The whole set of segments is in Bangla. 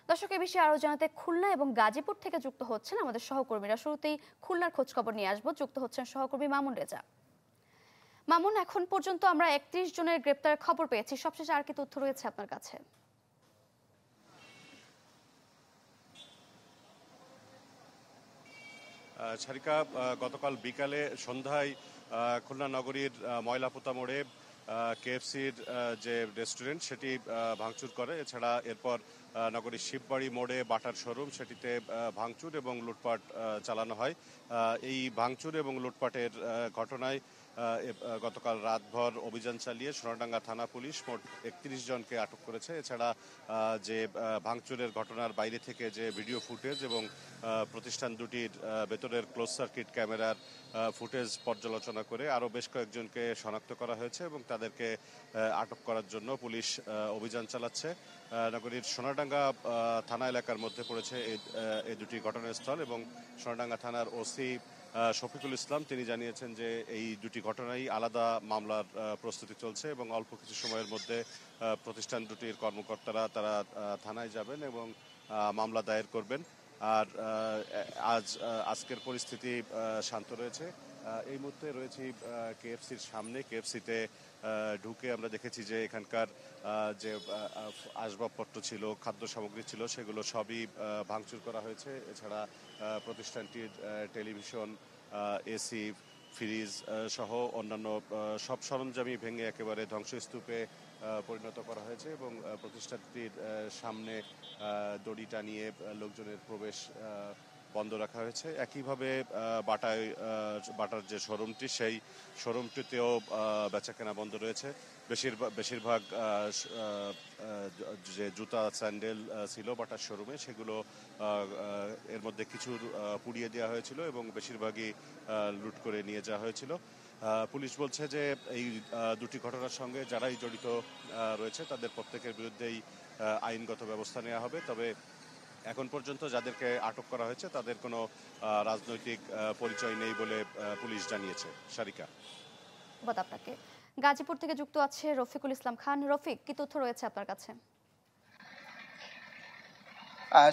দর্শক এ বিষয়ে আরো জানাতে খুলনা এবং গাজীপুর থেকে যুক্ত হচ্ছেন আমাদের সহকর্মীরা। শুরুতেই খুলনার খোঁজ খবর নিয়ে আসবো, যুক্ত হচ্ছেন সহকর্মী মামুন রেজা। মামুন, এখন পর্যন্ত আমরা 31 জনের গ্রেপ্তারের খবর পেয়েছি, সবশেষে আর কি তথ্য রয়েছে আপনার কাছে? সারিকা, গতকাল বিকালে সন্ধ্যায় খুলনা নগরীর ময়লাপোতা মোড়ে কেএফসির যে রেস্টুরেন্ট সেটি ভাঙচুর করে। এছাড়া এরপর নগরীর শিববাড়ি মোড়ে বাটার শোরুম সেটিতে ভাঙচুর এবং লুটপাট চালানো হয়। এই ভাঙচুর এবং লুটপাটের ঘটনায় গতকাল রাতভর অভিযান চালিয়ে সোনাডাঙ্গা থানা পুলিশ মোট 31 জনকে আটক করেছে। এছাড়া যে ভাঙচুরের ঘটনার বাইরে থেকে যে ভিডিও ফুটেজ এবং প্রতিষ্ঠান দুটির ভেতরের ক্লোজ সার্কিট ক্যামেরার ফুটেজ পর্যালোচনা করে আরও বেশ কয়েকজনকে শনাক্ত করা হয়েছে এবং তাদেরকে আটক করার জন্য পুলিশ অভিযান চালাচ্ছে। নগরীর সোনাডাঙ্গা থানা এলাকার মধ্যে পড়েছে এই দুটি ঘটনাস্থল এবং সোনাডাঙ্গা থানার ওসি শফিকুল ইসলাম তিনি জানিয়েছেন যে এই দুটি ঘটনাই আলাদা মামলার প্রস্তুতি চলছে এবং অল্প কিছু সময়ের মধ্যে প্রতিষ্ঠান দুটির কর্মকর্তারা তারা থানায় যাবেন এবং মামলা দায়ের করবেন। আর আজকের পরিস্থিতি শান্ত রয়েছে। এই মুহূর্তে রয়েছি কেএফসির সামনে। কেএফসিতে ঢুকে আমরা দেখেছি যে এখানকার যে আসবাবপত্র ছিল, খাদ্য সামগ্রী ছিল, সেগুলো সবই ভাঙচুর করা হয়েছে। এছাড়া প্রতিষ্ঠানটির টেলিভিশন, এসি, ফ্রিজ সহ অন্যান্য সব সরঞ্জামই ভেঙে একেবারে ধ্বংসস্তূপে পরিণত করা হয়েছে এবং প্রতিষ্ঠানটির সামনে দড়ি টানিয়ে লোকজনের প্রবেশ বন্ধ রাখা হয়েছে। একইভাবে বাটার যে শোরুমটি সেই শোরুমটিতেও বেচাকেনা বন্ধ রয়েছে। বেশিরভাগ যে জুতা স্যান্ডেল ছিল বাটার শোরুমে সেগুলো এর মধ্যে কিছু পুড়িয়ে দেওয়া হয়েছিল এবং বেশিরভাগই লুট করে নিয়ে যাওয়া হয়েছিল। পুলিশ বলছে যে এই দুটি ঘটনার সঙ্গে যারাই জড়িত রয়েছে তাদের প্রত্যেকের বিরুদ্ধেই আইনগত ব্যবস্থা নেওয়া হবে। তবে এখন পর্যন্ত যাদেরকে আটক করা হয়েছে তাদের কোনো রাজনৈতিক পরিচয় নেই বলে পুলিশ জানিয়েছে। সারিকা, আপনাকে গাজীপুর থেকে যুক্ত আছে রফিকুল ইসলাম খান। রফিক, কি তথ্য রয়েছে আপনার কাছে?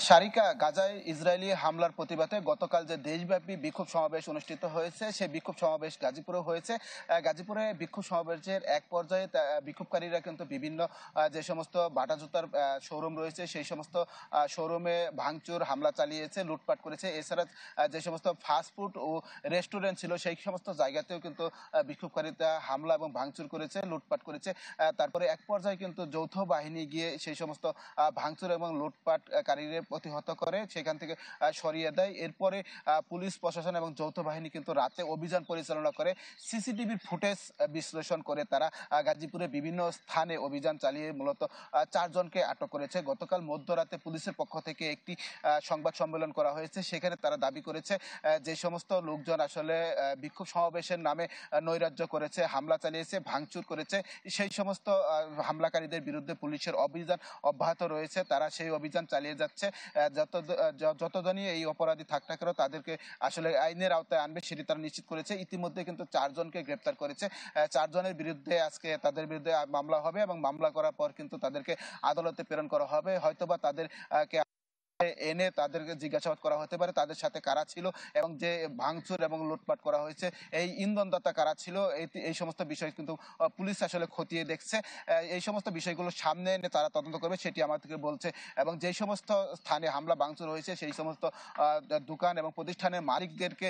সারিকা, গাজায় ইসরায়েলি হামলার প্রতিবাদে গতকাল যে দেশব্যাপী বিক্ষোভ সমাবেশ অনুষ্ঠিত হয়েছে সেই বিক্ষোভ সমাবেশ গাজীপুরে হয়েছে। গাজীপুরে বিক্ষোভ সমাবেশের এক পর্যায়ে বিক্ষোভকারীরা কিন্তু বিভিন্ন যে সমস্ত বাটা জুতার শোরুম রয়েছে সেই সমস্ত শোরুমে ভাঙচুর হামলা চালিয়েছে, লুটপাট করেছে। এছাড়া যে সমস্ত ফাস্টফুড ও রেস্টুরেন্ট ছিল সেই সমস্ত জায়গাতেও কিন্তু বিক্ষোভকারীরা হামলা এবং ভাঙচুর করেছে, লুটপাট করেছে। তারপরে এক পর্যায়ে কিন্তু যৌথ বাহিনী গিয়ে সেই সমস্ত ভাঙচুর এবং লুটপাটকারী প্রতিহত করে, সেখান থেকে সরিয়ে দেয়। এরপরে পুলিশ প্রশাসন এবং যৌথ বাহিনী কিন্তু রাতে অভিযান পরিচালনা করে, সিসিটিভির ফুটেজ বিশ্লেষণ করে তারা গাজীপুরে বিভিন্ন স্থানে অভিযান চালিয়ে মূলত 4 জনকে আটক করেছে। গতকাল মধ্যরাতে পুলিশের পক্ষ থেকে একটি সংবাদ সম্মেলন করা হয়েছে। সেখানে তারা দাবি করেছে যে সমস্ত লোকজন আসলে বিক্ষোভ সমাবেশের নামে নৈরাজ্য করেছে, হামলা চালিয়েছে, ভাঙচুর করেছে, সেই সমস্ত হামলাকারীদের বিরুদ্ধে পুলিশের অভিযান অব্যাহত রয়েছে। তারা সেই অভিযান চালিয়ে যাচ্ছে। যতজনই এই অপরাধী থাক না কেন তাদেরকে আসলে আইনের আওতায় আনবে সেটি তারা নিশ্চিত করেছে। ইতিমধ্যে কিন্তু 4 জনকে গ্রেপ্তার করেছে। 4 জনের বিরুদ্ধে আজকে তাদের বিরুদ্ধে মামলা হবে এবং মামলা করার পর কিন্তু তাদেরকে আদালতে প্রেরণ করা হবে। হয়তোবা তাদেরকে এনে তাদেরকে জিজ্ঞাসাবাদ করা হতে পারে তাদের সাথে কারা ছিল এবং যে ভাঙচুর এবং লুটপাট করা হয়েছে এই ইন্ধনদাতা কারা ছিল, এই সমস্ত বিষয় কিন্তু পুলিশ আসলে খতিয়ে দেখছে। এই সমস্ত বিষয়গুলো সামনে এনে তারা তদন্ত করবে সেটি আমাদেরকে বলছে। এবং যে সমস্ত স্থানে হামলা ভাঙচুর হয়েছে সেই সমস্ত দোকান এবং প্রতিষ্ঠানের মালিকদেরকে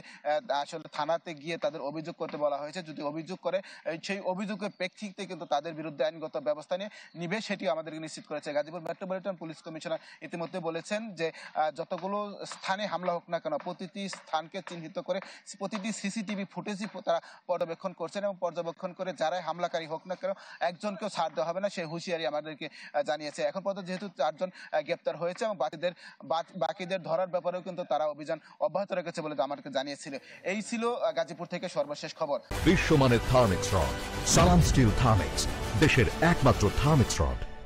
আসলে থানাতে গিয়ে তাদের অভিযোগ করতে বলা হয়েছে। যদি অভিযোগ করে সেই অভিযোগের প্রেক্ষিতে কিন্তু তাদের বিরুদ্ধে আইনগত ব্যবস্থা নিবে সেটি আমাদেরকে নিশ্চিত করেছে। গাজীপুর মেট্রোপলিটন পুলিশ কমিশনার ইতিমধ্যে বলেছেন যে যতগুলো স্থানে হামলা হোক না কেন প্রতিটি স্থানকে চিহ্নিত করে প্রতিটি সিসিটিভি ফুটেজই তারা পর্যবেক্ষণ করছেন এবং পর্যবেক্ষণ করে যারাই হামলাকারী হোক না কেন একজনকেও ছাড় দেওয়া হবে না সেই হুঁশিয়ারি আমাদেরকে জানিয়েছে। এখন পর্যন্ত যেহেতু 4 জন গ্রেপ্তার হয়েছে এবং বাকিদের ধরার ব্যাপারেও কিন্তু তারা অভিযান অব্যাহত রেখেছে বলে আমাদেরকে জানিয়েছিল। এই ছিল গাজীপুর থেকে সর্বশেষ খবর। বিশ্বমানের থার্মিক্স রড সালাম স্টিল থার্মিক্স, দেশের একমাত্র থার্মিক্স রড।